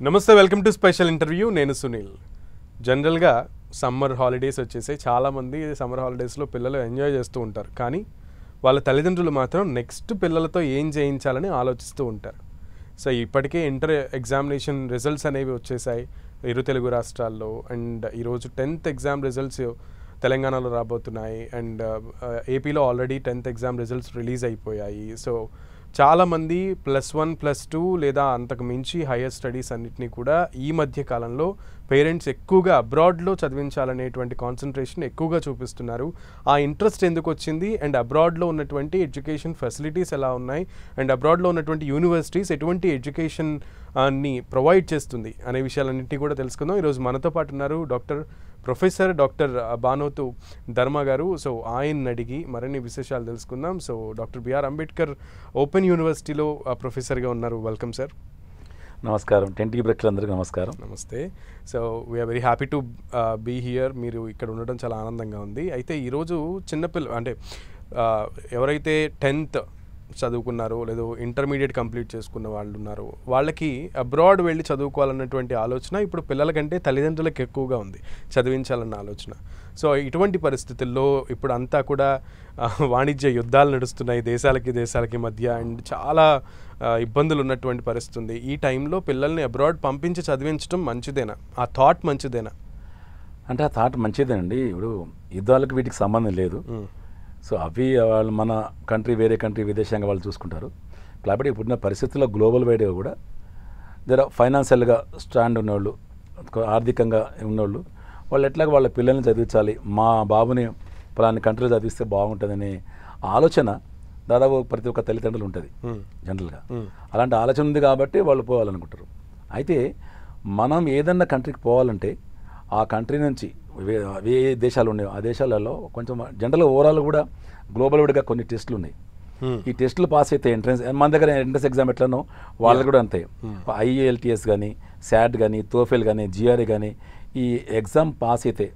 నమస్తే, welcome to special interview. నేను సునీల్. జనరల్గా సమ్మర్ హాలిడేస్ వచ్చేసాయి. చాలామంది సమ్మర్ హాలిడేస్లో పిల్లలు ఎంజాయ్ చేస్తూ ఉంటారు, కానీ వాళ్ళ తల్లిదండ్రులు మాత్రం నెక్స్ట్ పిల్లలతో ఏం చేయించాలని ఆలోచిస్తూ ఉంటారు. సో ఇప్పటికే ఇంటర్ ఎగ్జామినేషన్ రిజల్ట్స్ అనేవి వచ్చేసాయి ఇరు తెలుగు రాష్ట్రాల్లో. అండ్ ఈరోజు 10th ఎగ్జామ్ రిజల్ట్స్ తెలంగాణలో రాబోతున్నాయి. అండ్ ఏపీలో already 10th exam results release అయిపోయాయి. సో చాలామంది +1 +2 లేదా అంతకు మించి హైయర్ స్టడీస్ అన్నిటినీ కూడా ఈ మధ్య కాలంలో పేరెంట్స్ ఎక్కువగా అబ్రాడ్లో చదివించాలనేటువంటి కాన్సన్ట్రేషన్ ఎక్కువగా చూపిస్తున్నారు. ఆ ఇంట్రెస్ట్ ఎందుకు వచ్చింది, అండ్ అబ్రాడ్లో ఉన్నటువంటి ఎడ్యుకేషన్ ఫెసిలిటీస్ ఎలా ఉన్నాయి, అండ్ అబ్రాడ్లో ఉన్నటువంటి యూనివర్సిటీస్ ఎటువంటి ఎడ్యుకేషన్ ని ప్రొవైడ్ చేస్తుంది అనే విషయాలన్నింటినీ కూడా తెలుసుకుందాం. ఈరోజు మనతో పాటు ఉన్నారు ప్రొఫెసర్ డాక్టర్ బానోతు ధర్మ గారు. సో ఆయన్ని అడిగి మరిన్ని విశేషాలు తెలుసుకుందాం. So doctor BR Ambedkar open యూనివర్సిటీలో ప్రొఫెసర్గా ఉన్నారు. Welcome sir. నమస్కారం. 10 బ్రేక్లందరికీ నమస్కారం. నమస్తే. So we are very happy to be here. మీరు ఇక్కడ ఉండడం చాలా ఆనందంగా ఉంది. అయితే ఈరోజు ఎవరైతే 10th చదువుకున్నారో లేదో ఇంటర్మీడియట్ కంప్లీట్ చేసుకున్న వాళ్ళు ఉన్నారో వాళ్ళకి అబ్రాడ్ వెళ్ళి చదువుకోవాలన్నటువంటి ఆలోచన ఇప్పుడు పిల్లల కంటే తల్లిదండ్రులకు ఎక్కువగా ఉంది, చదివించాలన్న ఆలోచన. సో ఇటువంటి పరిస్థితుల్లో ఇప్పుడు అంతా కూడా వాణిజ్య యుద్ధాలు నడుస్తున్నాయి దేశాలకి మధ్య, అండ్ చాలా ఇబ్బందులు ఉన్నటువంటి పరిస్థితి ఉంది. ఈ టైంలో పిల్లల్ని అబ్రాడ్ పంపించి చదివించడం మంచిదేనా? ఆ థాట్ మంచిదేనా? అంటే ఆ థాట్ మంచిదేనండి. ఇప్పుడు యుద్ధాలకు వీటికి సంబంధం లేదు. సో అవి వాళ్ళు మన కంట్రీ వేరే కంట్రీ విదేశంగా వాళ్ళు చూసుకుంటారు. కాబట్టి ఇప్పుడున్న పరిస్థితుల్లో గ్లోబల్ వైడ్గా కూడా ఫైనాన్షియల్గా స్టాండ్ ఉన్నవాళ్ళు, ఆర్థికంగా ఉన్నవాళ్ళు, వాళ్ళు ఎట్లాగ వాళ్ళ పిల్లల్ని చదివించాలి, మా బాబుని పలాని కంట్రీలో చదివిస్తే బాగుంటుందనే ఆలోచన దాదాపు ప్రతి ఒక్క తల్లిదండ్రులు ఉంటుంది జనరల్గా. అలాంటి ఆలోచన ఉంది కాబట్టి వాళ్ళు పోవాలనుకుంటారు. అయితే మనం ఏదన్నా కంట్రీకి పోవాలంటే ఆ కంట్రీ నుంచి ఏ దేశాలు ఉన్నాయో ఆ దేశాలలో కొంచెం జనరల్గా ఓవరాల్ కూడా గ్లోబల్ వైడ్గా కొన్ని టెస్టులు ఉన్నాయి. ఈ టెస్టులు పాస్ అయితే ఎంట్రన్స్, మన దగ్గర ఎంట్రన్స్ ఎగ్జామ్ ఎట్లనో వాళ్ళకి కూడా అంతే. IELTS కానీ, SAT కానీ, TOEFL కానీ, GRE కానీ ఈ ఎగ్జామ్ పాస్ అయితే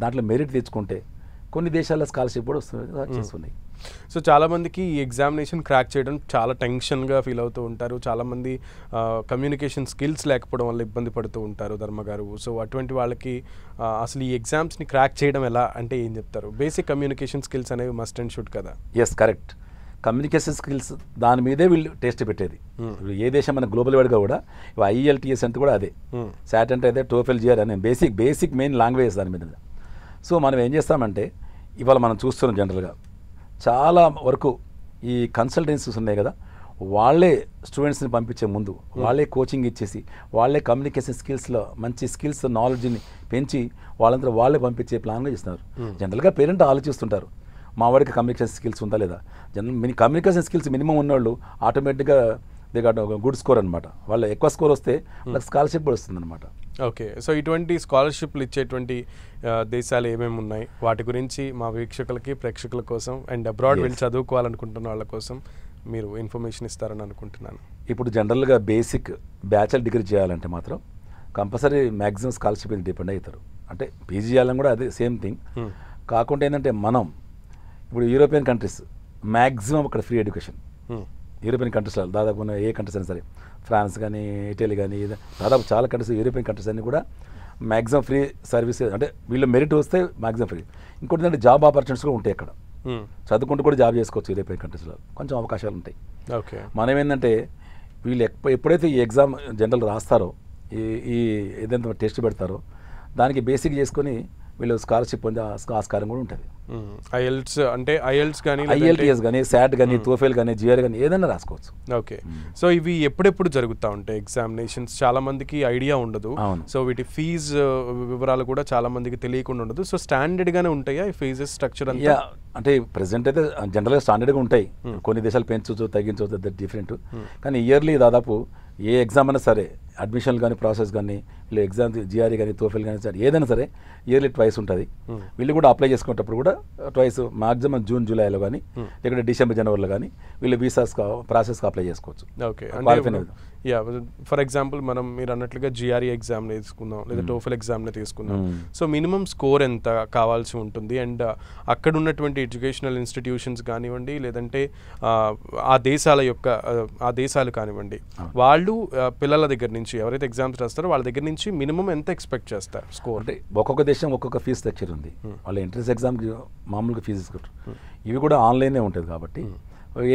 దాంట్లో మెరిట్ తెచ్చుకుంటే కొన్ని దేశాల్లో స్కాలర్షిప్ కూడా చేస్తున్నాయి. సో చాలామందికి ఈ ఎగ్జామినేషన్ క్రాక్ చేయడం చాలా టెన్షన్గా ఫీల్ అవుతూ ఉంటారు. చాలామంది కమ్యూనికేషన్ స్కిల్స్ లేకపోవడం వల్ల ఇబ్బంది పడుతూ ఉంటారు ధర్మ గారు. సో అటువంటి వాళ్ళకి అసలు ఈ ఎగ్జామ్స్ని క్రాక్ చేయడం ఎలా అంటే ఏం చెప్తారు? బేసిక్ కమ్యూనికేషన్ స్కిల్స్ అనేవి మస్ట్ అండ్ షుడ్ కదా? Yes, correct. కమ్యూనికేషన్ స్కిల్స్ దాని మీదే వీళ్ళు టెస్ట్ పెట్టేది. ఏ దేశం మన గ్లోబల్ వైడ్గా కూడా IELTS అంటే కూడా అదే, SAT అంటే అదే, TOEFL GRE అనే బేసిక్ మెయిన్ లాంగ్వేజ్ దాని మీద. సో మనం ఏం చేస్తామంటే ఇవాళ మనం చూస్తున్నాం జనరల్గా చాలా వరకు ఈ కన్సల్టెన్సీస్ ఉన్నాయి కదా, వాళ్ళే స్టూడెంట్స్ని పంపించే ముందు వాళ్ళే కోచింగ్ ఇచ్చేసి వాళ్ళే కమ్యూనికేషన్ స్కిల్స్లో మంచి స్కిల్స్ నాలెడ్జ్ని పెంచి వాళ్ళంతా వాళ్ళే పంపించే ప్లాన్గా చేస్తున్నారు. జనరల్గా పేరెంట్ ఆలోచిస్తుంటారు మా వాడికి కమ్యూనికేషన్ స్కిల్స్ ఉందా లేదా. కమ్యూనికేషన్ స్కిల్స్ మినిమం ఉన్నవాళ్ళు ఆటోమేటిక్గా దే గాట్ గుడ్ స్కోర్ అనమాట. వాళ్ళు ఎక్కువ స్కోర్ వస్తే వాళ్ళకి స్కాలర్షిప్ కూడా వస్తుంది అనమాట. ఓకే. సో ఇటువంటి స్కాలర్షిప్లు ఇచ్చేటువంటి దేశాలు ఏమేమి ఉన్నాయి, వాటి గురించి మా వీక్షకులకి ప్రేక్షకుల కోసం అండ్ అబ్రాడ్ వెళ్ళి చదువుకోవాలనుకుంటున్న వాళ్ళ కోసం మీరు ఇన్ఫర్మేషన్ ఇస్తారని అనుకుంటున్నాను. ఇప్పుడు జనరల్గా బేసిక్ బ్యాచిలర్ డిగ్రీ చేయాలంటే మాత్రం కంపల్సరీ మ్యాక్సిమం స్కాలర్షిప్ డిపెండ్ అవుతారు. అంటే PG చేయాలని కూడా అదే సేమ్ థింగ్. కాకుండా ఏంటంటే మనం ఇప్పుడు యూరోపియన్ కంట్రీస్ మ్యాక్సిమం అక్కడ ఫ్రీ ఎడ్యుకేషన్. యూరోపియన్ కంట్రీస్లో దాదాపు ఏ కంట్రీస్ అయినా సరే, ఫ్రాన్స్ కానీ, ఇటలీ కానీ, దాదాపు చాలా కంట్రీస్ యూరోపియన్ కంట్రీస్ అన్నీ కూడా మ్యాక్సిమం ఫ్రీ సర్వీస్. అంటే వీళ్ళు మెరిట్ వస్తే మ్యాక్సిమం ఫ్రీ. ఇంకోటి ఏంటంటే జాబ్ ఆపర్చునిటీస్ కూడా ఉంటాయి అక్కడ. చదువుకుంటూ కూడా జాబ్ చేసుకోవచ్చు యూరోపియన్ కంట్రీస్లో, కొంచెం అవకాశాలు ఉంటాయి. ఓకే. మనం ఏంటంటే వీళ్ళు ఎప్పుడైతే ఈ ఎగ్జామ్ జనరల్ రాస్తారో, ఈ ఏదైతే టెస్ట్ పెడతారో దానికి బేసిక్ చేసుకొని వీళ్ళు స్కాలర్షిప్ పొందే ఆస్కారం కూడా ఉంటుంది. IELTS కానీ, SAT కానీ, TOEFL కానీ, GRE కానీ ఏదైనా రాసుకోవచ్చు. ఓకే. సో ఇవి ఎప్పుడెప్పుడు జరుగుతూ ఉంటాయి ఎగ్జామినేషన్స్? చాలా మందికి ఐడియా ఉండదు. సో వీటి ఫీజు వివరాలు కూడా చాలా మందికి తెలియకుండా ఉండదు. సో స్టాండర్డ్ గానే ఉంటాయా ఈ ఫీజెస్ స్ట్రక్చర్ అంతా? అంటే ప్రెసెంట్ అయితే జనరల్గా స్టాండర్డ్గా ఉంటాయి. కొన్ని దేశాలు పెంచవచ్చు, తగ్గించవచ్చు, దట్ డిఫరెంట్. కానీ ఇయర్లీ దాదాపు ఏ ఎగ్జామ్ అయినా సరే, అడ్మిషన్లు కానీ, ప్రాసెస్ కానీ, వీళ్ళు ఎగ్జామ్ GRE కానీ, TOEFL కానీ సరే ఏదైనా సరే ఇయర్లీ ట్వైస్ ఉంటుంది. వీళ్ళు కూడా అప్లై చేసుకునేటప్పుడు కూడా ట్వైస్, మాక్సిమం జూన్ జూలైలో కానీ లేకుంటే డిసెంబర్ జనవరిలో కానీ వీళ్ళు వీసాస్ ప్రాసెస్కి అప్లై చేసుకోవచ్చు. ఓకే. ఫర్ ఎగ్జాంపుల్ మీరు అన్నట్లుగా GRE ఎగ్జామ్ తీసుకుందాం లేదా TOEFL ఎగ్జామ్ని తీసుకుందాం. సో మినిమం స్కోర్ ఎంత కావాల్సి ఉంటుంది? అండ్ అక్కడ ఉన్నటువంటి ఎడ్యుకేషనల్ ఇన్స్టిట్యూషన్స్ కానివ్వండి, లేదంటే ఆ దేశాలు కానివ్వండి, వాళ్ళు పిల్లల దగ్గర నుంచి నుంచి ఎవరైతే ఎగ్జామ్స్ రాస్తారో వాళ్ళ దగ్గర నుంచి మినిమం ఎంత ఎక్స్పెక్ట్ చేస్తారు స్కోర్? అంటే ఒక్కొక్క దేశం ఒక్కొక్క ఫీజు స్ట్రక్చర్ ఉంది. వాళ్ళ ఎంట్రన్స్ ఎగ్జామ్కి మామూలుగా ఫీజు తీసుకుంటారు. ఇవి కూడా ఆన్లైనే ఉంటుంది కాబట్టి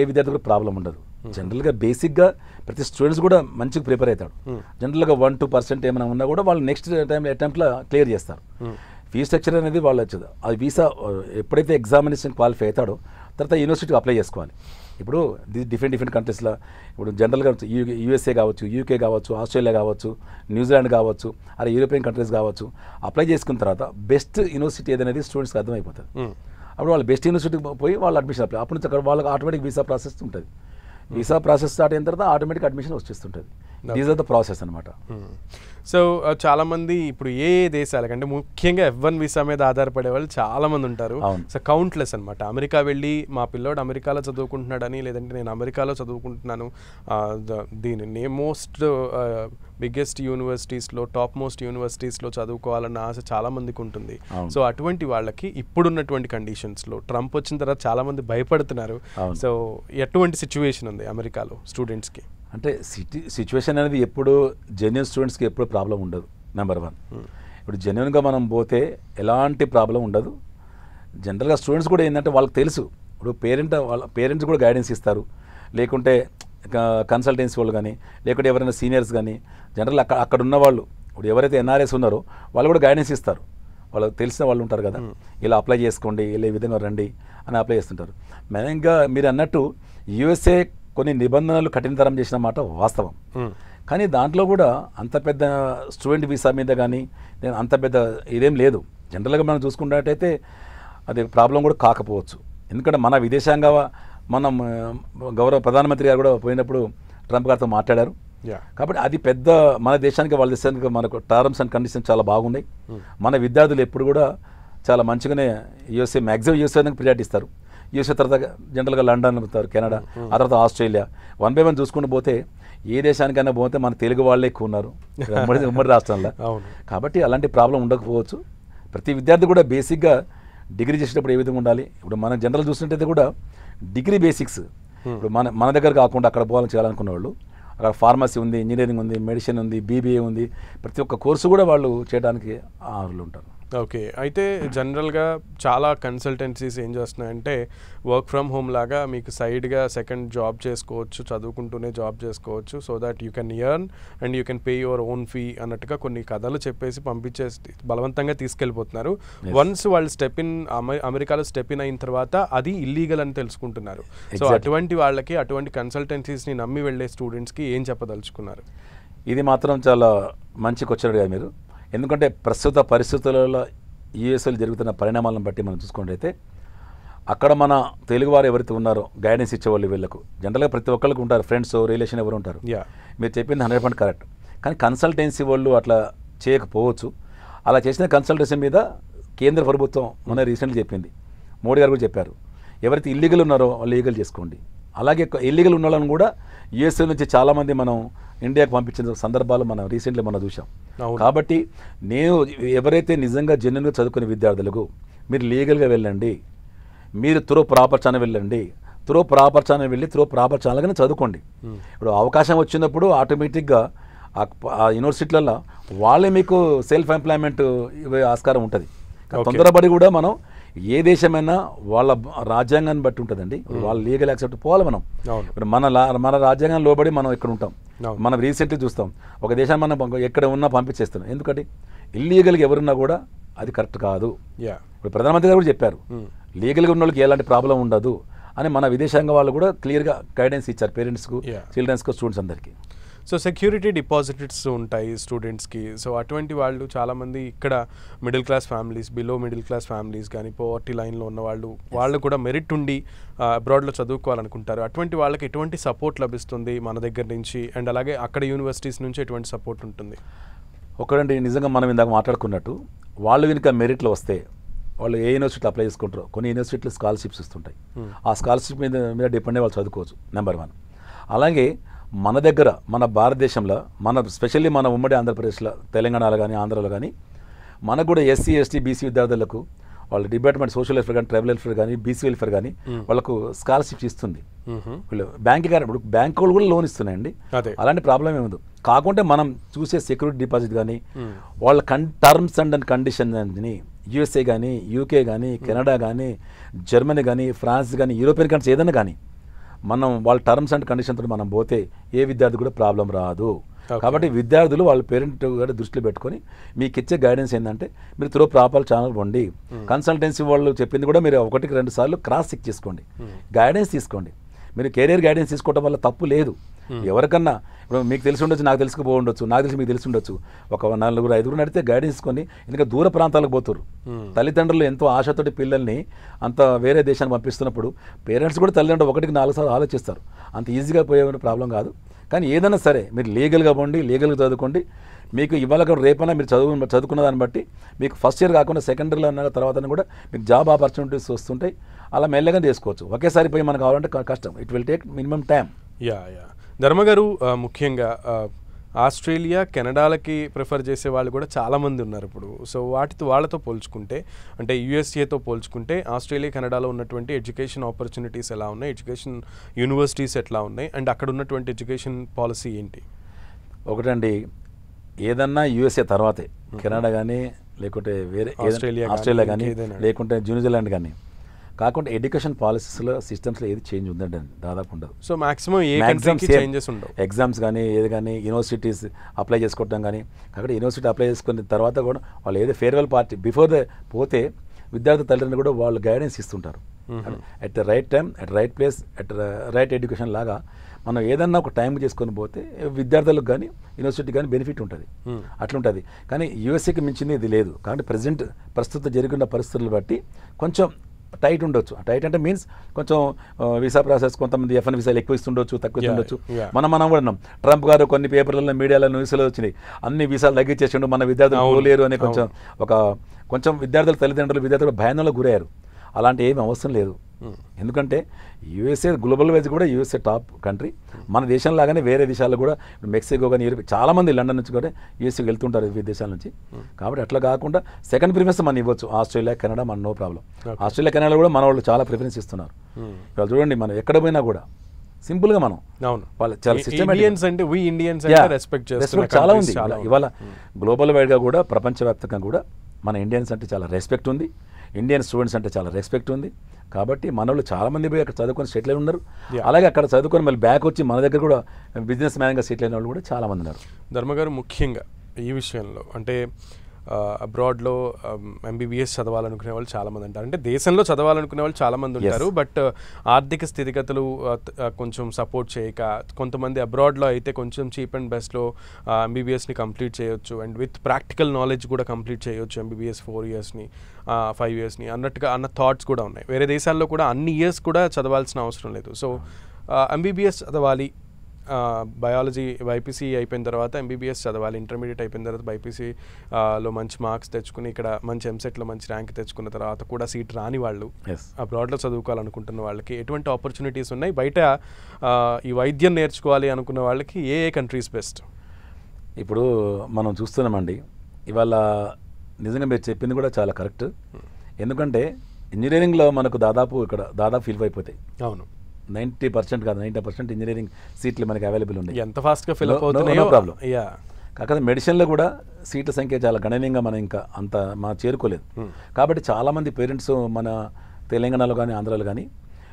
ఏ విద్యార్థి కూడా ప్రాబ్లం ఉండదు. జనరల్గా బేసిక్గా ప్రతి స్టూడెంట్స్ కూడా మంచిగా ప్రిపేర్ అవుతాడు. జనరల్గా 1-2% ఏమైనా ఉన్నా కూడా వాళ్ళు నెక్స్ట్ టైం అటెంప్ట్లో క్లియర్ చేస్తారు. ఫీ స్ట్రక్చర్ అనేది వాళ్ళు వచ్చేది. అది వీసా ఎప్పుడైతే ఎగ్జామినేషన్ క్వాలిఫై అవుతాడో తర్వాత యూనివర్సిటీకి అప్లై చేసుకోవాలి. ఇప్పుడు డిఫరెంట్ కంట్రీస్లో ఇప్పుడు జనరల్గా యూఎస్ఏ కావచ్చు, యూకే కావచ్చు, ఆస్ట్రేలియా కావచ్చు, న్యూజిలాండ్ కావచ్చు, అలా యూరోపియన్ కంట్రీస్ కావచ్చు, అప్లై చేసుకున్న తర్వాత బెస్ట్ యూనివర్సిటీ ఏదనేది స్టూడెంట్స్కి అర్థమైపోతుంది. అప్పుడు వాళ్ళు బెస్ట్ యూనివర్సిటీకి పోయి వాళ్ళు అడ్మిషన్ అప్లై, అప్పుడు నుంచి అక్కడ వాళ్ళకి ఆటోమేటిక్ వీసా ప్రాసెస్ ఉంటుంది. వీసా ప్రాసెస్ స్టార్ట్ అయిన తర్వాత ఆటోమేటిక్ అడ్మిషన్ వచ్చేస్తుంటుంది. దీస్ ఆర్ ద ప్రాసెస్ అనమాట. సో చాలామంది ఇప్పుడు ఏ దేశాలకంటే ముఖ్యంగా F1 వీసా మీద ఆధారపడే వాళ్ళు చాలామంది ఉంటారు. సో కౌంట్లెస్ అనమాట. అమెరికా వెళ్ళి మా పిల్లోడు అమెరికాలో చదువుకుంటున్నాడని, లేదంటే నేను అమెరికాలో చదువుకుంటున్నాను, దీని మోస్ట్ బిగ్గెస్ట్ యూనివర్సిటీస్లో, టాప్ మోస్ట్ యూనివర్సిటీస్లో చదువుకోవాలన్న ఆశ చాలామందికి ఉంటుంది. సో అటువంటి వాళ్ళకి ఇప్పుడున్నటువంటి కండిషన్స్లో ట్రంప్ వచ్చిన తర్వాత చాలామంది భయపడుతున్నారు. సో ఎటువంటి సిచ్యువేషన్ ఉంది అమెరికాలో స్టూడెంట్స్కి? అంటే సిచ్యువేషన్ అనేది ఎప్పుడు జెన్యున్ స్టూడెంట్స్కి ఎప్పుడు ప్రాబ్లం ఉండదు. నెంబర్ 1, ఇప్పుడు జెన్యున్గా మనం పోతే ఎలాంటి ప్రాబ్లం ఉండదు. జనరల్గా స్టూడెంట్స్ కూడా ఏంటంటే వాళ్ళకి తెలుసు. ఇప్పుడు వాళ్ళ పేరెంట్స్ కూడా గైడెన్స్ ఇస్తారు, లేకుంటే కన్సల్టెన్సీ వాళ్ళు కానీ, లేకుంటే ఎవరైనా సీనియర్స్ కానీ, జనరల్ అక్కడ ఉన్న వాళ్ళు ఇప్పుడు ఎవరైతే ఎన్ఆర్ఎస్ ఉన్నారో వాళ్ళు కూడా గైడెన్స్ ఇస్తారు. వాళ్ళకి తెలిసిన వాళ్ళు ఉంటారు కదా, ఇలా అప్లై చేసుకోండి, ఇలా ఈ విధంగా రండి అని అప్లై చేస్తుంటారు. మెయిన్గా మీరు అన్నట్టు యూఎస్ఏ కొన్ని నిబంధనలు కఠినతరం చేసిన మాట వాస్తవం. కానీ దాంట్లో కూడా అంత పెద్ద స్టూడెంట్ వీసా మీద కానీ అంత పెద్ద ఇదేం లేదు. జనరల్గా మనం చూసుకున్నట్టయితే అది ప్రాబ్లం కూడా కాకపోవచ్చు. ఎందుకంటే మన విదేశాంగ మనం గౌరవ ప్రధానమంత్రి గారు కూడా పోయినప్పుడు ట్రంప్ గారితో మాట్లాడారు. కాబట్టి అది పెద్ద మన దేశానికి వాళ్ళ దేశానికి మనకు టర్మ్స్ అండ్ కండిషన్స్ చాలా బాగున్నాయి. మన విద్యార్థులు ఎప్పుడు కూడా చాలా మంచిగానే మ్యాక్సిమం యూఎస్ఏకి ప్రియారిటీ ఇస్తారు. యూఎస్ఏ తర్వాత జనరల్గా లండన్ అవుతారు, కెనడా, ఆ తర్వాత ఆస్ట్రేలియా. 1 by 1 చూసుకుంటూ పోతే ఏ దేశానికైనా పోతే మన తెలుగు వాళ్ళే ఎక్కువ ఉన్నారు ఉమ్మడి రాష్ట్రంలో. కాబట్టి అలాంటి ప్రాబ్లం ఉండకపోవచ్చు. ప్రతి విద్యార్థి కూడా బేసిక్గా డిగ్రీ చేసేటప్పుడు ఏ విధంగా ఉండాలి, ఇప్పుడు మనం జనరల్ చూసినట్టయితే కూడా డిగ్రీ బేసిక్స్ ఇప్పుడు మన దగ్గర కాకుండా అక్కడ పోవాలని చేయాలనుకున్న వాళ్ళు అక్కడ ఫార్మసీ ఉంది, ఇంజనీరింగ్ ఉంది, మెడిసిన్ ఉంది, బీబీఏ ఉంది, ప్రతి ఒక్క కోర్సు కూడా వాళ్ళు చేయడానికి అర్హులు ఉంటారు. ఓకే. అయితే జనరల్గా చాలా కన్సల్టెన్సీస్ ఏం చేస్తున్నాయంటే వర్క్ ఫ్రమ్ హోమ్ లాగా మీకు సైడ్గా సెకండ్ జాబ్ చేసుకోవచ్చు, చదువుకుంటూనే జాబ్ చేసుకోవచ్చు, so that you can earn and you can pay your own fee అన్నట్టుగా కొన్ని కథలు చెప్పేసి పంపించేసి బలవంతంగా తీసుకెళ్ళిపోతున్నారు. వన్స్ వాళ్ళు అమెరికాలో స్టెప్ ఇన్ అయిన తర్వాత అది ఇల్లీగల్ అని తెలుసుకుంటున్నారు. సో అటువంటి వాళ్ళకి, అటువంటి కన్సల్టెన్సీస్ని నమ్మి వెళ్ళే స్టూడెంట్స్కి ఏం చెప్పదలుచుకున్నారు? ఇది మాత్రం చాలా మంచి క్వశ్చన్ అడిగారు మీరు. ఎందుకంటే ప్రస్తుత పరిస్థితులలో యూఎస్ఏలో జరుగుతున్న పరిణామాలను బట్టి మనం చూసుకుంటే అక్కడ మన తెలుగువారు ఎవరైతే ఉన్నారో గైడెన్స్ ఇచ్చేవాళ్ళు వీళ్ళకు జనరల్గా ప్రతి ఒక్కరికి ఉంటారు, ఫ్రెండ్స్ రిలేషన్ ఎవరు ఉంటారు. మీరు చెప్పింది 100% కరెక్ట్. కానీ కన్సల్టెన్సీ వాళ్ళు అట్లా చేయకపోవచ్చు. అలా చేసిన కన్సల్టెన్సీ మీద కేంద్ర ప్రభుత్వం మొన్న రీసెంట్గా చెప్పింది, మోడీ గారు కూడా చెప్పారు, ఎవరైతే ఇల్లీగల్ ఉన్నారో వాళ్ళు లీగల్ చేసుకోండి. అలాగే ఇల్లీగల్ ఉన్న వాళ్ళని కూడా యూఎస్ఏ నుంచి చాలామంది మనం ఇండియాకు పంపించిన సందర్భాలు మనం రీసెంట్లీ మనం చూసాం. కాబట్టి నేను ఎవరైతే నిజంగా జెన్యున్గా చదువుకునే విద్యార్థులకు మీరు లీగల్గా వెళ్ళండి, మీరు త్రో ప్రాపర్ ఛానల్ వెళ్ళండి, త్రో ప్రాపర్ ఛానల్ వెళ్ళి త్రో ప్రాపర్ ఛానల్గానే చదువుకోండి. ఇప్పుడు అవకాశం వచ్చినప్పుడు ఆటోమేటిక్గా ఆ యూనివర్సిటీలలో వాళ్ళే మీకు సెల్ఫ్ ఎంప్లాయ్మెంట్ ఇవే ఆస్కారం ఉంటుంది. తొందరపడి కూడా మనం ఏ దేశమైనా వాళ్ళ రాజ్యాంగాన్ని బట్టి ఉంటుందండి, వాళ్ళ లీగల్ యాక్సెప్ట్ పోవాలి. మనం ఇప్పుడు మన రాజ్యాంగం లోబడి మనం ఇక్కడ ఉంటాం. మనం రీసెంట్లీ చూస్తాం ఒక దేశాన్ని మనం ఎక్కడ ఉన్నా పంపించేస్తున్నాం. ఎందుకంటే ఇల్లీగల్గా ఎవరున్నా కూడా అది కరెక్ట్ కాదు. ఇప్పుడు ప్రధానమంత్రి గారు కూడా చెప్పారు లీగల్గా ఉన్న వాళ్ళకి ఎలాంటి ప్రాబ్లం ఉండదు అని. మన విదేశాంగ వాళ్ళు కూడా క్లియర్గా గైడెన్స్ ఇచ్చారు పేరెంట్స్కు, చిల్డ్రన్స్కు, స్టూడెంట్స్ అందరికీ. సో సెక్యూరిటీ డిపాజిట్స్ ఉంటాయి స్టూడెంట్స్కి. సో అటువంటి వాళ్ళు చాలామంది ఇక్కడ middle class families, below middle class families కానీ పోవర్టీ లైన్లో ఉన్న వాళ్ళు కూడా మెరిట్ ఉండి అబ్రాడ్లో చదువుకోవాలనుకుంటారు. అటువంటి వాళ్ళకి ఎటువంటి సపోర్ట్ లభిస్తుంది మన దగ్గర నుంచి, అండ్ అలాగే అక్కడ యూనివర్సిటీస్ నుంచి ఎటువంటి సపోర్ట్ ఉంటుంది? ఒకరండి, నిజంగా మనం ఇందాక మాట్లాడుకున్నట్టు వాళ్ళు కనుక మెరిట్లో వస్తే వాళ్ళు ఏ యూనివర్సిటీలో అప్లై చేసుకుంటారో కొన్ని యూనివర్సిటీలు స్కాలర్షిప్స్ ఇస్తుంటాయి. ఆ స్కాలర్షిప్ మీద డిపెండ్ అయ్యి వాళ్ళు చదువుకోవచ్చు. నెంబర్ 1. అలాగే మన దగ్గర మన భారతదేశంలో స్పెషల్లీ మన ఉమ్మడి ఆంధ్రప్రదేశ్లో, తెలంగాణలో కానీ ఆంధ్రాలో కానీ మనకు కూడా ఎస్సీ, ఎస్టీ, బీసీ విద్యార్థులకు వాళ్ళ డిపార్ట్మెంట్ సోషల్ వెల్ఫేర్ కానీ ట్రైబల్ వెల్ఫేర్ కానీ బీసీ వెల్ఫేర్ కానీ వాళ్ళకు స్కాలర్షిప్స్ ఇస్తుంది. వీళ్ళు బ్యాంక్ గారు ఇప్పుడు బ్యాంక్ వాళ్ళు కూడా లోన్ ఇస్తున్నాయండి. అలాంటి ప్రాబ్లం ఏముంది. కాకుంటే మనం చూసే సెక్యూరిటీ డిపాజిట్ కానీ వాళ్ళ టర్మ్స్ అండ్ కండిషన్స్ అని యూఎస్ఏ కానీ యూకే కానీ కెనడా కానీ జర్మనీ కానీ ఫ్రాన్స్ కానీ యూరోపియన్ కంట్రీస్ ఏదైనా కానీ మనం వాళ్ళ టర్మ్స్ అండ్ కండిషన్తో మనం పోతే ఏ విద్యార్థి కూడా ప్రాబ్లం రాదు. కాబట్టి విద్యార్థులు వాళ్ళ పేరెంట్ కూడా దృష్టిలో పెట్టుకొని మీకు ఇచ్చే గైడెన్స్ ఏంటంటే మీరు త్రో ప్రాపర్ ఛానల్ వండి కన్సల్టెన్సీ వాళ్ళు చెప్పింది కూడా మీరు 1-2 సార్లు క్రాస్ చెక్ చేసుకోండి, గైడెన్స్ తీసుకోండి. మీరు కెరీర్ గైడెన్స్ తీసుకోవడం వల్ల తప్పు లేదు. ఎవరికన్నా ఇప్పుడు మీకు తెలిసి ఉండొచ్చు, నాకు తెలుసుకుపో ఉండొచ్చు, నాకు తెలిసి మీకు తెలిసి ఉండొచ్చు. ఒక 4-5 నడితే గైడెన్స్ తీసుకొని ఇంకా దూర ప్రాంతాలకు పోతున్నారు. తల్లిదండ్రులు ఎంతో ఆశతోటి పిల్లల్ని అంత వేరే దేశానికి పంపిస్తున్నప్పుడు పేరెంట్స్ కూడా తల్లిదండ్రులు 1-4 సార్లు ఆలోచిస్తారు. అంత ఈజీగా పోయే ప్రాబ్లం కాదు. కానీ ఏదైనా సరే మీరు లీగల్గా పోండి, లీగల్గా చదువుకోండి. మీకు ఇవాళ రేపైనా మీరు చదువుకున్న దాన్ని బట్టి మీకు ఫస్ట్ ఇయర్ కాకుండా సెకండ్ ఇయర్లో అన్న తర్వాత కూడా మీకు జాబ్ ఆపర్చునిటీస్ వస్తుంటాయి. అలా మెల్లగా చేసుకోవచ్చు. ఒకేసారి పోయి మనకు కావాలంటే కష్టం. It will take minimum time. ధర్మ గారు, ముఖ్యంగా ఆస్ట్రేలియా కెనడాలకి ప్రిఫర్ చేసే వాళ్ళు కూడా చాలామంది ఉన్నారు ఇప్పుడు. సో వాళ్ళతో పోల్చుకుంటే, అంటే యూఎస్ఏతో పోల్చుకుంటే ఆస్ట్రేలియా కెనడాలో ఉన్నటువంటి ఎడ్యుకేషన్ ఆపర్చునిటీస్ ఎలా ఉన్నాయి, ఎడ్యుకేషన్ యూనివర్సిటీస్ ఎట్లా ఉన్నాయి, అండ్ అక్కడ ఉన్నటువంటి ఎడ్యుకేషన్ పాలసీ ఏంటి? ఒకటండి, ఏదన్నా యూఎస్ఏ తర్వాతే కెనడా కానీ లేకుంటే వేరే ఆస్ట్రేలియా కానీ లేకుంటే న్యూజిలాండ్ కానీ కాకుండా ఎడ్యుకేషన్ పాలసీస్లో సిస్టమ్స్లో ఏది చేంజ్ ఉందండి దాదాపు ఉండదు. సో మాక్సిమం చేంజెస్ ఉండవు. ఎగ్జామ్స్ కానీ ఏది కానీ యూనివర్సిటీస్ అప్లై చేసుకోవడం కానీ అక్కడ యూనివర్సిటీ అప్లై చేసుకున్న తర్వాత కూడా వాళ్ళు ఏదో ఫేర్వెల్ పార్టీ బిఫోర్ ద పోతే విద్యార్థి తల్లిదండ్రులు కూడా వాళ్ళు గైడెన్స్ ఇస్తుంటారు. At the right time, at right place, at right education లాగా మనం ఏదన్నా ఒక టైం చేసుకొని పోతే విద్యార్థులకు కానీ యూనివర్సిటీ కానీ బెనిఫిట్ ఉంటుంది. అట్లుంటుంది. కానీ యూఎస్ఏకి మించింది ఇది లేదు. కాబట్టి ప్రస్తుత జరిగిన పరిస్థితులను బట్టి కొంచెం టైట్ ఉండొచ్చు. టైట్ అంటే మీన్స్ కొంచెం వీసా ప్రాసెస్ కొంతమంది F1 వీసాలు ఎక్కువ ఇస్తుండొచ్చు, తక్కువ ఇస్తుండొచ్చు. మనం కూడా ఉన్నాం. ట్రంప్ గారు కొన్ని పేపర్లలో మీడియాలో న్యూస్లో వచ్చినాయి, అన్ని వీసాలు తగ్గించేసిండు, మన విద్యార్థులు పోలేరు అనే కొంచెం విద్యార్థుల తల్లిదండ్రులు విద్యార్థులు భయానంలో గురయ్యారు. అలాంటి ఏమి అవసరం లేదు. ఎందుకంటే యూఎస్ఏ గ్లోబల్ వైజ్ కూడా యూఎస్ఏ టాప్ కంట్రీ. మన దేశం లాగానే వేరే దేశాల్లో కూడా మెక్సికో కానీ యూరోప్ చాలామంది లండన్ నుంచి కూడా యూఎస్ఏకి వెళ్తుంటారు వివిధ దేశాల నుంచి. కాబట్టి అట్లా కాకుండా సెకండ్ ప్రిఫరెన్స్ మనం ఇవ్వచ్చు. ఆస్ట్రేలియా కెనడా మన నో ప్రాబ్లం. ఆస్ట్రేలియా కెనడా కూడా మన వాళ్ళు చాలా ప్రిఫరెన్స్ ఇస్తున్నారు. ఇవాళ చూడండి, మనం ఎక్కడ పోయినా కూడా సింపుల్గా మనం వాళ్ళు చాలా రెస్పెక్ట్ చాలా ఉంది. ఇవాళ గ్లోబల్ వైడ్గా కూడా ప్రపంచవ్యాప్తంగా కూడా మన ఇండియన్స్ అంటే చాలా రెస్పెక్ట్ ఉంది. ఇండియన్ స్టూడెంట్స్ అంటే చాలా రెస్పెక్ట్ ఉంది. కాబట్టి మన వాళ్ళు చాలామంది పోయి అక్కడ చదువుకొని సెటిల్ అయి ఉన్నారు. అలాగే అక్కడ చదువుకొని మళ్ళీ బ్యాక్ వచ్చి మన దగ్గర కూడా బిజినెస్ మ్యాన్గా సెటిల్ అయిన వాళ్ళు కూడా చాలామంది ఉన్నారు. ధర్మగారు, ముఖ్యంగా ఈ విషయంలో అంటే అబ్రాడ్లో MBBS చదవాలనుకునే వాళ్ళు చాలామంది అంటారు. అంటే దేశంలో చదవాలనుకునే వాళ్ళు చాలామంది ఉంటారు. బట్ ఆర్థిక స్థితిగతులు కొంచెం సపోర్ట్ చేయక కొంతమంది అబ్రాడ్లో అయితే కొంచెం చీప్ అండ్ బెస్ట్లో MBBSని కంప్లీట్ చేయొచ్చు అండ్ విత్ ప్రాక్టికల్ నాలెడ్జ్ కూడా కంప్లీట్ చేయొచ్చు. MBBS 4 ఇయర్స్ని 5 ఇయర్స్ని అన్న థాట్స్ కూడా ఉన్నాయి. వేరే దేశాల్లో కూడా అన్ని ఇయర్స్ కూడా చదవాల్సిన అవసరం లేదు. సో MBBS చదవాలి, బయాలజీ బైపీసీ అయిపోయిన తర్వాత MBBS చదవాలి, ఇంటర్మీడియట్ అయిపోయిన తర్వాత బైపీసీలో మంచి మార్క్స్ తెచ్చుకుని ఇక్కడ మంచి ఎంసెట్లో మంచి ర్యాంక్ తెచ్చుకున్న తర్వాత కూడా సీట్ రాని వాళ్ళు అబ్రాడ్లో చదువుకోవాలనుకుంటున్న వాళ్ళకి ఎటువంటి ఆపర్చునిటీస్ ఉన్నాయి? బయట ఈ వైద్యం నేర్చుకోవాలి అనుకున్న వాళ్ళకి ఏ కంట్రీస్ బెస్ట్? ఇప్పుడు మనం చూస్తున్నామండి, ఇవాళ నిజంగా మీరు చెప్పింది కూడా చాలా కరెక్ట్. ఎందుకంటే ఇంజనీరింగ్లో మనకు దాదాపు ఫిల్ అయిపోతాయి. అవును, 90% కాదు 90% ఇంజనీరింగ్ సీట్లు మనకి అవైలబుల్ ఉన్నాయి. ఎంత ఫాస్ట్గా ఫిల్ అవుతున్నాయో ప్రాబ్లం. కాకపోతే మెడిసిన్లో కూడా సీట్ల సంఖ్య చాలా గణనీయంగా మనం ఇంకా అంత చేరుకోలేదు. కాబట్టి చాలామంది పేరెంట్స్ మన తెలంగాణలో కానీ ఆంధ్రాలో కానీ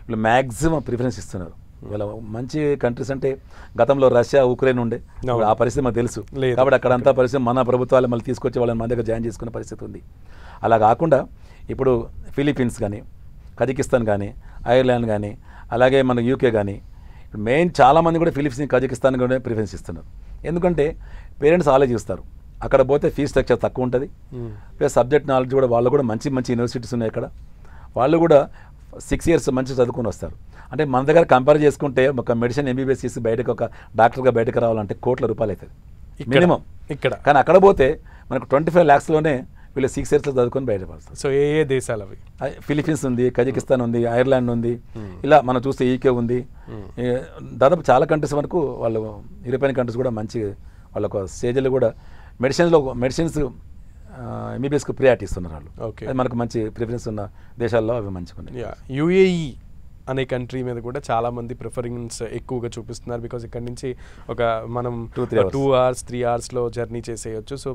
వీళ్ళు మ్యాక్సిమం ప్రిఫరెన్స్ ఇస్తున్నారు. వీళ్ళ మంచి కంట్రీస్ అంటే గతంలో రష్యా, ఉక్రెయిన్ ఉండే, ఆ పరిస్థితి మనకు తెలుసు. కాబట్టి అక్కడ అంతా పరిస్థితి మన ప్రభుత్వాలు మళ్ళీ తీసుకొచ్చి వాళ్ళని మన దగ్గర జాయిన్ చేసుకునే పరిస్థితి ఉంది. అలా కాకుండా ఇప్పుడు ఫిలిప్పీన్స్ కానీ, కజకిస్తాన్ కానీ, ఐర్లాండ్ కానీ, అలాగే మన యూకే కానీ, మెయిన్ చాలామంది కూడా ఫిలిప్పీన్స్, కజకిస్తాన్ కూడా ప్రిఫరెన్స్ ఇస్తున్నారు. ఎందుకంటే పేరెంట్స్ ఆలోచిస్తారు అక్కడ పోతే ఫీజు స్ట్రక్చర్ తక్కువ ఉంటుంది, ప్లస్ సబ్జెక్ట్ నాలెడ్జ్ కూడా వాళ్ళు కూడా మంచి యూనివర్సిటీస్ ఉన్నాయి అక్కడ. వాళ్ళు కూడా 6 ఇయర్స్ మంచి చదువుకొని వస్తారు. అంటే మన దగ్గర కంపేర్ చేసుకుంటే ఒక మెడిసిన్ MBBS చేసి బయటకు ఒక డాక్టర్గా బయటకు రావాలంటే కోట్ల రూపాయలు అవుతుంది మినిమం ఇక్కడ. కానీ అక్కడ పోతే మనకు 25 lakhsలోనే వీళ్ళు 6 ఇయర్స్లో చదువుకొని బయటపడతారు. సో ఏ దేశాలు అవి? ఫిలిప్పీన్స్ ఉంది, కజకిస్తాన్ ఉంది, ఐర్లాండ్ ఉంది, ఇలా మనం చూస్తే యూకే ఉంది. దాదాపు చాలా కంట్రీస్ వరకు వాళ్ళు యూరోపియన్ కంట్రీస్ కూడా మంచి వాళ్ళ స్టేజ్లో కూడా మెడిసిన్స్ ఎంబీబీఎస్కి ప్రియారిటీ ఇస్తున్నారు వాళ్ళు. ఓకే. అది మనకు మంచి ప్రిఫరెన్స్ ఉన్న దేశాల్లో అవి మంచిగా ఉన్నాయి. యుఏఈ అనే కంట్రీ మీద కూడా చాలా మంది ప్రిఫరెన్స్ ఎక్కువగా చూపిస్తున్నారు. బికాజ్ ఇక్కడ నుంచి ఒక మనం 2 hours 3 hoursలో జర్నీ చేసేయచ్చు. సో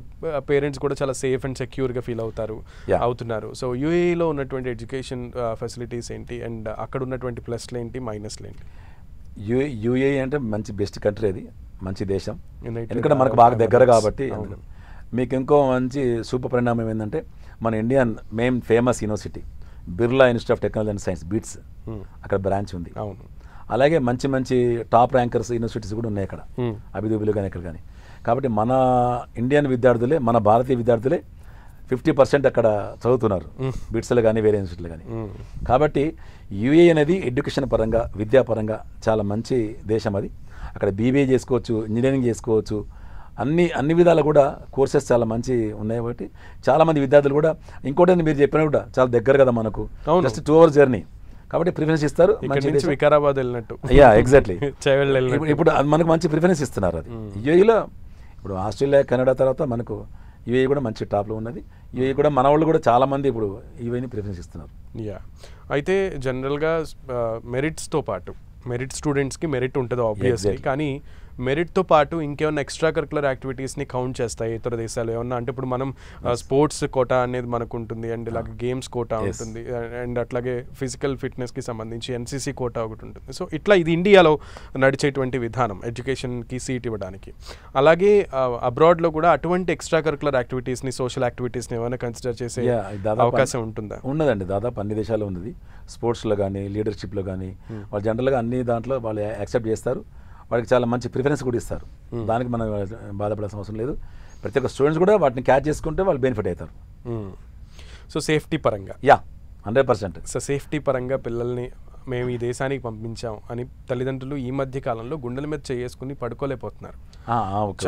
పేరెంట్స్ కూడా చాలా సేఫ్ అండ్ సెక్యూర్గా ఫీల్ అవుతున్నారు. సో యుఏఈలో ఉన్నటువంటి ఎడ్యుకేషన్ ఫెసిలిటీస్ ఏంటి, అండ్ అక్కడ ఉన్నటువంటి ప్లస్లు ఏంటి, మైనస్లు ఏంటి? యుఏఈ అంటే మంచి బెస్ట్ కంట్రీ, అది మంచి దేశం, ఎందుకంటే మనకు బాగా దగ్గర కాబట్టి. మీకు ఇంకో మంచి శుభ పరిణామం ఏంటంటే మన Indian main famous university Birla institute of technology and science bits, అక్కడ బ్రాంచ్ ఉంది. అలాగే మంచి మంచి టాప్ ర్యాంకర్స్ యూనివర్సిటీస్ కూడా ఉన్నాయి అక్కడ, అబిదూబిలో కానీ ఇక్కడ కానీ. కాబట్టి మన ఇండియన్ విద్యార్థులే, మన భారతీయ విద్యార్థులే 50% అక్కడ చదువుతున్నారు, బిట్స్లో కానీ వేరే యూనివర్సిటీలు కానీ. కాబట్టి యుఏఈ అనేది ఎడ్యుకేషన్ పరంగా, విద్యాపరంగా చాలా మంచి దేశం. అది అక్కడ బీబీఏ చేసుకోవచ్చు, ఇంజనీరింగ్ చేసుకోవచ్చు, అన్ని విధాలు కూడా కోర్సెస్ చాలా మంచి ఉన్నాయి. కాబట్టి చాలామంది విద్యార్థులు కూడా, ఇంకోటి మీరు చెప్పినా కూడా చాలా దగ్గర కదా మనకు, జస్ట్ 2 hours జర్నీ, కాబట్టి ప్రిఫరెన్స్ ఇస్తారు. వికారాబాద్ వెళ్ళినట్టు, ఎగ్జాక్ట్లీ. ఇప్పుడు మనకు మంచి ప్రిఫరెన్స్ ఇస్తున్నారు. అది యుఏఈలో ఇప్పుడు ఆస్ట్రేలియా, కెనడా తర్వాత మనకు యుఏఈ కూడా మంచి టాప్లో ఉన్నది. యుఏఈ కూడా మన వాళ్ళు కూడా చాలామంది ఇప్పుడు యుఏఈని ప్రిఫరెన్స్ ఇస్తున్నారు. అయితే జనరల్గా మెరిట్స్తో పాటు, మెరిట్ స్టూడెంట్స్కి మెరిట్ ఉంటుంది ఆబ్వియస్లీ, కానీ మెరిట్తో పాటు ఇంకేమన్నా ఎక్స్ట్రా కరికులర్ యాక్టివిటీస్ని కౌంట్ చేస్తాయి ఇతర దేశాలు ఏమన్నా? అంటే ఇప్పుడు మనం స్పోర్ట్స్ కోటా అనేది మనకు ఉంటుంది, అండ్ ఇలాగే గేమ్స్ కోటా ఉంటుంది, అండ్ అట్లాగే ఫిజికల్ ఫిట్నెస్కి సంబంధించి ఎన్సీసీ కోటా ఒకటి ఉంటుంది. సో ఇట్లా ఇది ఇండియాలో నడిచేటువంటి విధానం ఎడ్యుకేషన్కి సీట్ ఇవ్వడానికి. అలాగే అబ్రాడ్లో కూడా అటువంటి ఎక్స్ట్రా కరికులర్ యాక్టివిటీస్ని, సోషల్ యాక్టివిటీస్ని ఏమైనా కన్సిడర్ చేసే అవకాశం ఉంటుందా? ఉన్నదండి, దాదాపు అన్ని దేశాల్లో ఉన్నది. స్పోర్ట్స్లో కానీ, లీడర్షిప్లో కానీ వాళ్ళు జనరల్గా అన్ని దాంట్లో వాళ్ళు యాక్సెప్ట్ చేస్తారు. వాడికి చాలా మంచి ప్రిఫరెన్స్ కూడా ఇస్తారు. దానికి మనం బాధపడాల్సిన అవసరం లేదు. ప్రతి ఒక్క స్టూడెంట్స్ కూడా వాటిని క్యాచ్ చేసుకుంటే వాళ్ళు బెనిఫిట్ అవుతారు. సో సేఫ్టీ పరంగా 100%. సో సేఫ్టీ పరంగా పిల్లల్ని మేము ఈ దేశానికి పంపించాం అని తల్లిదండ్రులు ఈ మధ్య కాలంలో గుండెల మీద చేసుకుని పడుకోలేకపోతున్నారు.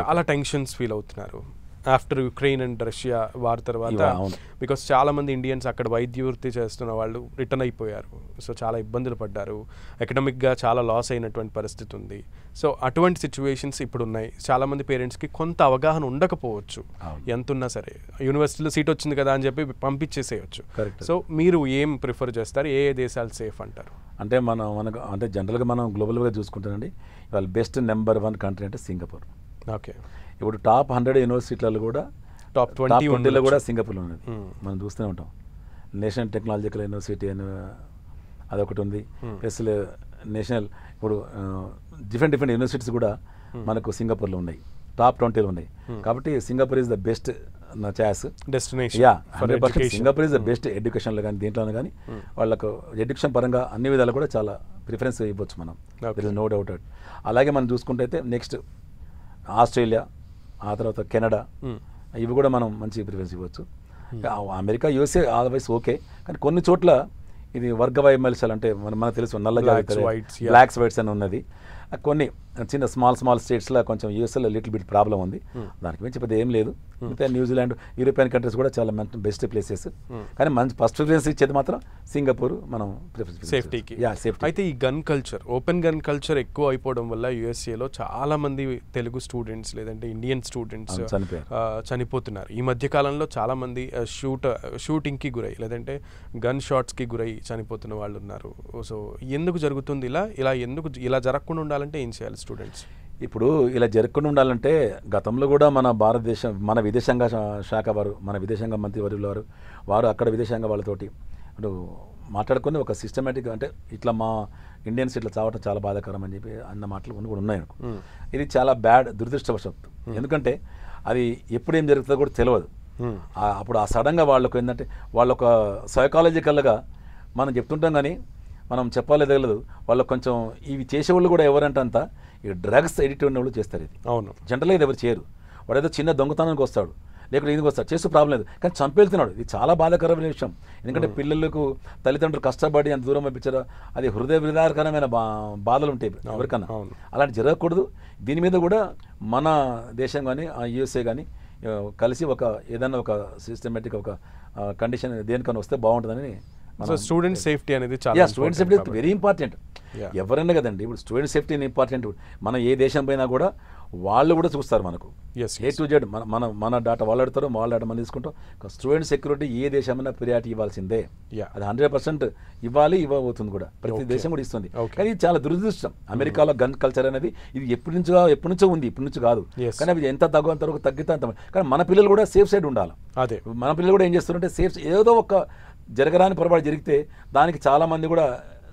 చాలా టెన్షన్స్ ఫీల్ అవుతున్నారు after Ukraine and Russia war తర్వాత. బికాస్ చాలా మంది ఇండియన్స్ అక్కడ వైద్య వృత్తి చేస్తున్న వాళ్ళు రిటర్న్ అయిపోయారు. సో చాలా ఇబ్బందులు పడ్డారు, ఎకనామిక్గా చాలా లాస్ అయినటువంటి పరిస్థితి ఉంది. సో అటువంటి సిచ్యువేషన్స్ ఇప్పుడు ఉన్నాయి. చాలామంది పేరెంట్స్కి కొంత అవగాహన ఉండకపోవచ్చు, ఎంతున్నా సరే యూనివర్సిటీలో సీట్ వచ్చింది కదా అని చెప్పి పంపించేసేయచ్చు. సో మీరు ఏం ప్రిఫర్ చేస్తారు? ఏ దేశాలు సేఫ్ అంటారు? అంటే మనకు అంటే జనరల్గా మనం గ్లోబల్గా చూసుకుంటానండి, ఇవాళ బెస్ట్ నెంబర్ 1 కంట్రీ అంటే సింగపూర్. ఓకే. ఇప్పుడు టాప్ 100 యూనివర్సిటీలలో కూడా టాప్ 20 కూడా సింగపూర్లో ఉన్నది. మనం చూస్తూనే ఉంటాం. నేషనల్ టెక్నాలజికల్ యూనివర్సిటీ అని అదొకటి ఉంది. ప్లస్ నేషనల్ ఇప్పుడు డిఫరెంట్ యూనివర్సిటీస్ కూడా మనకు సింగపూర్లో ఉన్నాయి, టాప్ 20లో ఉన్నాయి. కాబట్టి Singapore is the best choice destination. 100% Singapore is the best ఎడ్యుకేషన్లో కానీ దేంట్లోనే కానీ వాళ్ళకు ఎడ్యుకేషన్ పరంగా అన్ని విధాలు కూడా చాలా ప్రిఫరెన్స్ ఇవ్వచ్చు మనం, దర్ ఇస్ నో డౌట్. అలాగే మనం చూసుకుంటే అయితే నెక్స్ట్ ఆస్ట్రేలియా, ఆ తర్వాత కెనడా, ఇవి కూడా మనం మంచి ప్రిఫరెన్స్ ఇవ్వచ్చు. అమెరికా, యూఎస్ఏ ఆల్వేస్ ఓకే, కానీ కొన్ని చోట్ల ఇది వర్గ వైమల్యాలు అంటే మనకు తెలుసు, నల్ల బ్లాక్స్ వైట్స్ అని ఉన్నది. కొన్ని చిన్న స్మాల్ స్టేట్స్లో కొంచెం యూఎస్ఏలో లిటిల్ బిట్ ప్రాబ్లం ఉంది. దానికి మించి పెద్ద ఏం లేదు. మిగతా న్యూజిలాండ్, యూరోపియన్ కంట్రీస్ కూడా చాలా మంచి బెస్ట్ ప్లేసెస్. కానీ మంచి ఫస్ట్ ప్రిఫరెన్స్ ఇచ్చేది మాత్రం సింగపూర్ మనం ప్రిఫరెన్స్ సేఫ్టీకి. అయితే ఈ gun culture, open gun culture ఎక్కువ అయిపోవడం వల్ల యూఎస్ఏలో చాలా మంది తెలుగు స్టూడెంట్స్ లేదంటే ఇండియన్ స్టూడెంట్స్ చనిపోతున్నారు. ఈ మధ్య కాలంలో చాలా మంది షూటింగ్కి గురై లేదంటే గన్ షాట్స్కి గురై చనిపోతున్న వాళ్ళు ఉన్నారు. సో ఎందుకు జరుగుతుంది ఇలా జరగకుండా ఉండాలంటే ఏం చేయాలి స్టూడెంట్స్? ఇప్పుడు ఇలా జరగకుండా ఉండాలంటే గతంలో కూడా మన భారతదేశం, మన విదేశాంగ శాఖ వారు, మన విదేశాంగ మంత్రి వారు అక్కడ విదేశాంగ వాళ్ళతోటి ఇప్పుడు మాట్లాడుకుని ఒక సిస్టమేటిక్గా, అంటే ఇట్లా మా ఇండియన్స్ ఇట్లా చావటం చాలా బాధాకరం అని చెప్పి అన్న మాటలు కూడా ఉన్నాయి. ఇది చాలా దురదృష్టవశాత్తు. ఎందుకంటే అది ఎప్పుడు ఏం జరుగుతుందో కూడా తెలియదు. అప్పుడు ఆ సడన్గా వాళ్ళకు ఏంటంటే వాళ్ళొక సైకాలజికల్గా మనం చెప్తుంటాం కానీ మనం చెప్పాలి తెలియదు. వాళ్ళకు కొంచెం ఇవి చేసేవాళ్ళు కూడా ఎవరంటే అంతా ఈ డ్రగ్స్ ఎడిక్ట్ ఉన్న వాళ్ళు చేస్తారు. ఇది అవును, జనరల్గా ఇది ఎవరు చేయరు. వాడు ఏదో చిన్న దొంగతనానికి వస్తాడు, లేకపోతే ఇందుకు వస్తాడు, చేస్తూ ప్రాబ్లం లేదు, కానీ చంపేళ్తున్నాడు. ఇది చాలా బాధాకరమైన విషయం. ఎందుకంటే పిల్లలకు తల్లిదండ్రులు కష్టపడి అంత దూరం పంపించారు, అది హృదయ విదారకరమైన బాధలు ఉంటాయి ఎవరికన్నా. అలాంటి జరగకూడదు. దీని మీద కూడా మన దేశం కానీ యూఎస్ఏ కానీ కలిసి ఏదైనా ఒక సిస్టమేటిక్ ఒక కండిషన్ దేనికన్నా వస్తే బాగుంటుందని సో స్టూడెంట్ సేఫ్టీ అనేది చాలా స్టూడెంట్ సేఫ్టీ వెరీ ఇంపార్టెంట్. ఎవరైనా కదండి, ఇప్పుడు స్టూడెంట్ సేఫ్టీ ఇంపార్టెంట్. మనం ఏ దేశం పోయినా కూడా వాళ్ళు కూడా చూస్తారు మనకు ఏ టు జెడ్. మన డాటా వాళ్ళు ఆడతారు, వాళ్ళ డాటా మనం తీసుకుంటాం. స్టూడెంట్ సెక్యూరిటీ ఏ దేశమైనా ప్రియారిటీ ఇవ్వాల్సిందే. అది 100% ఇవ్వబోతుంది కూడా, ప్రతి దేశం కూడా ఇస్తుంది. కానీ ఇది చాలా దురదృష్టం. అమెరికాలో గన్ కల్చర్ అనేది ఇది ఎప్పటి నుంచో ఉంది, ఇప్పటి నుంచి కాదు. కానీ అది ఎంత తగ్గంతవరకు తగ్గితే అంత. కానీ మన పిల్లలు కూడా సేఫ్ సైడ్ ఉండాలి. అదే మన పిల్లలు కూడా ఏం చేస్తున్నారంటే సేఫ్, ఏదో ఒక జరగరాని పొరపాటు జరిగితే దానికి చాలా మంది కూడా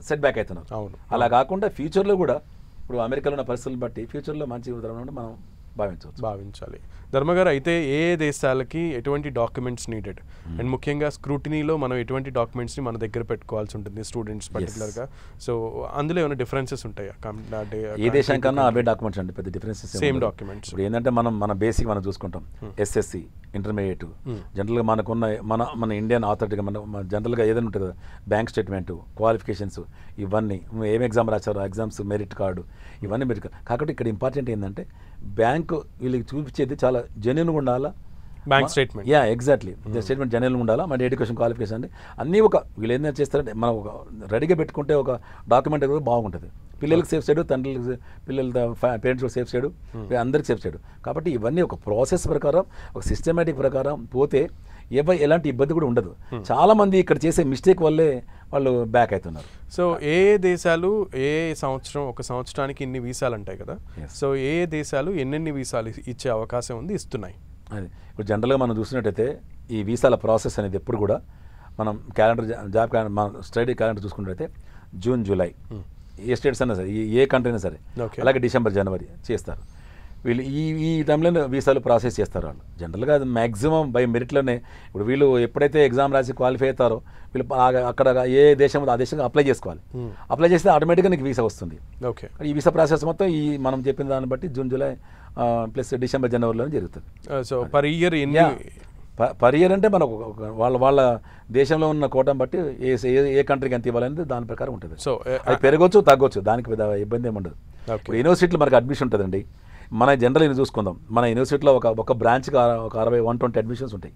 సెట్ బ్యాక్ అవుతున్నారు. అలా కాకుండా ఫ్యూచర్లో కూడా ఇప్పుడు అమెరికాలో ఉన్న పరిస్థితులను బట్టి ఫ్యూచర్లో మంచి ఉదాహరణ మనం భావించాలి. ధర్మగారు, అయితే ఏ దేశాలకి ఎటువంటి డాక్యుమెంట్స్ నీడెడ్ అండ్ ముఖ్యంగా స్క్రూటినీలో మనం ఎటువంటి డాక్యుమెంట్స్ని మన దగ్గర పెట్టుకోవాల్సి ఉంటుంది స్టూడెంట్స్ పర్టికులర్గా? సో అందులో ఏమైనా డిఫరెన్సెస్ ఉంటాయా? ఏ దేశానికన్నా అవే డాక్యుమెంట్స్ అంటే పెద్ద డిఫరెన్సెస్ సేమ్ డాక్యుమెంట్స్. ఇప్పుడు ఏంటంటే మన బేసిక్ మనం చూసుకుంటాం, ఎస్ఎస్సి, ఇంటర్మీడియట్. జనరల్గా మనకున్న మన ఇండియన్ ఆథారిటీగా మన జనరల్గా ఏదైనా ఉంటుంది కదా, బ్యాంక్ స్టేట్మెంటు, క్వాలిఫికేషన్స్, ఇవన్నీ ఏం ఎగ్జామ్ రాశారో ఎగ్జామ్స్, మెరిట్ కార్డు, ఇవన్నీ మెరిట్ కార్డు. కాబట్టి ఇక్కడ ఇంపార్టెంట్ ఏంటంటే బ్యాంకు వీళ్ళకి చూపించేది చాలా జెన్యూన్గా ఉండాలా. బ్యాంక్ స్టేట్మెంట్, ఎగ్జాక్ట్లీ స్టేట్మెంట్ జెన్యూన్గా ఉండాలా. మన ఎడ్యుకేషన్ క్వాలిఫికేషన్ అండి అన్నీ వీళ్ళు ఏంటంటే చేస్తారంటే మనం ఒక రెడీగా పెట్టుకుంటే ఒక డాక్యుమెంట్ కూడా బాగుంటుంది. పిల్లలకి సేఫ్ సైడ్, తండ్రులకి పిల్లల పేరెంట్స్ కూడా సేఫ్ సైడ్, అందరికి సేఫ్ సైడ్. కాబట్టి ఇవన్నీ ఒక ప్రాసెస్ ప్రకారం, ఒక సిస్టమేటిక్ ప్రకారం పోతే ఎలాంటి ఇబ్బంది కూడా ఉండదు. చాలా మంది ఇక్కడ చేసే మిస్టేక్ వల్లే వాళ్ళు బ్యాక్ అవుతున్నారు. సో ఏ దేశాలు ఒక సంవత్సరానికి ఇన్ని వీసాలు ఉంటాయి కదా, సో ఏ దేశాలు ఎన్నెన్ని వీసాలు ఇచ్చే అవకాశం ఉంది, ఇస్తున్నాయి? అది ఇప్పుడు జనరల్గా మనం చూసినట్టయితే ఈ వీసాల ప్రాసెస్ అనేది ఎప్పుడు కూడా మనం క్యాలెండర్, జాబ్ క్యాలెండర్, మన స్టడీ క్యాలెండర్ చూసుకున్నట్టయితే జూన్, జూలై, ఏ స్టేట్స్ అయినా సరే, ఏ కంట్రీ అయినా సరే, అలాగే డిసెంబర్, జనవరి చేస్తారు వీళ్ళు. ఈ టైంలో వీసాలు ప్రాసెస్ చేస్తారు వాళ్ళు. జనరల్గా అది మ్యాక్సిమం బై మెరిట్లోనే. ఇప్పుడు వీళ్ళు ఎప్పుడైతే ఎగ్జామ్ రాసి క్వాలిఫై అవుతారో వీళ్ళు అక్కడ ఏ దేశం ఉందో ఆ దేశంగా అప్లై చేసుకోవాలి. అప్లై చేస్తే ఆటోమేటిక్గా నీకు వీసా వస్తుంది. ఈ వీసా ప్రాసెస్ మొత్తం మనం చెప్పిన దాన్ని బట్టి జూన్, జూలై ప్లస్ డిసెంబర్, జనవరిలోనే జరుగుతుంది. సో పర్ ఇయర్ అంటే మనకు వాళ్ళ దేశంలో ఉన్న కోటను బట్టి ఏ కంట్రీకి ఎంత ఇవ్వాలనేది దాని ప్రకారం ఉంటుంది. సో అది పెరగవచ్చు, తగ్గొచ్చు, దానికి పెద్ద ఇబ్బంది ఏమి ఉండదు. ఇప్పుడు యూనివర్సిటీలో మనకు అడ్మిషన్ ఉంటుందండి. మన జనరల్ చూసుకుందాం, మన యూనివర్సిటీలో ఒక బ్రాంచ్కి ఒక 120 అడ్మిషన్స్ ఉంటాయి.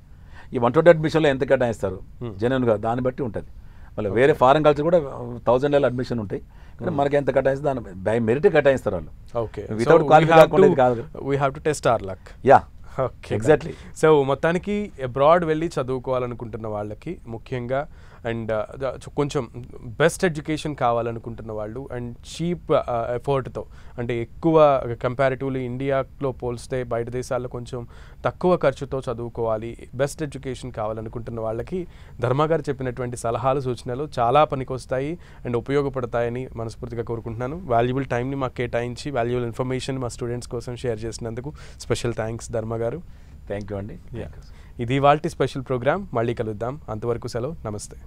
ఈ 120 అడ్మిషన్లో ఎంత కేటాయిస్తారు జెన్యూన్గా దాన్ని బట్టి ఉంటుంది. మళ్ళీ వేరే ఫారెన్ కల్చర్ కూడా 1000 అడ్మిషన్ ఉంటాయి. కానీ మనకి ఎంత కేటాయిస్తే దాని బై మెరిట్ కేటాయిస్తారు వాళ్ళు. వితౌట్ క్వాలిఫై కాకుండా కాదు. We have to test our luck. Exactly. So మొత్తానికి అబ్రాడ్ వెళ్ళి చదువుకోవాలనుకుంటున్న వాళ్ళకి ముఖ్యంగా అండ్ కొంచెం బెస్ట్ ఎడ్యుకేషన్ కావాలనుకుంటున్న వాళ్ళు అండ్ చీప్ ఎఫర్ట్తో, అంటే ఎక్కువ కంపారిటివ్లీ ఇండియాలో పోల్స్తే బయట దేశాల్లో కొంచెం తక్కువ ఖర్చుతో చదువుకోవాలి, బెస్ట్ ఎడ్యుకేషన్ కావాలనుకుంటున్న వాళ్ళకి ధర్మగారు చెప్పినటువంటి సలహాలు, సూచనలు చాలా పనికొస్తాయి అండ్ ఉపయోగపడతాయని మనస్ఫూర్తిగా కోరుకుంటున్నాను. వాల్యుబుల్ టైంని మాకు కేటాయించి వాల్యుబుల్ ఇన్ఫర్మేషన్ మా స్టూడెంట్స్ కోసం షేర్ చేసినందుకు స్పెషల్ థ్యాంక్స్ ధర్మగారు. థ్యాంక్ యూ అండి. ఇది ఇవాల్టి స్పెషల్ ప్రోగ్రామ్. మళ్ళీ కలుద్దాం. అంతవరకు సెలవు. నమస్తే.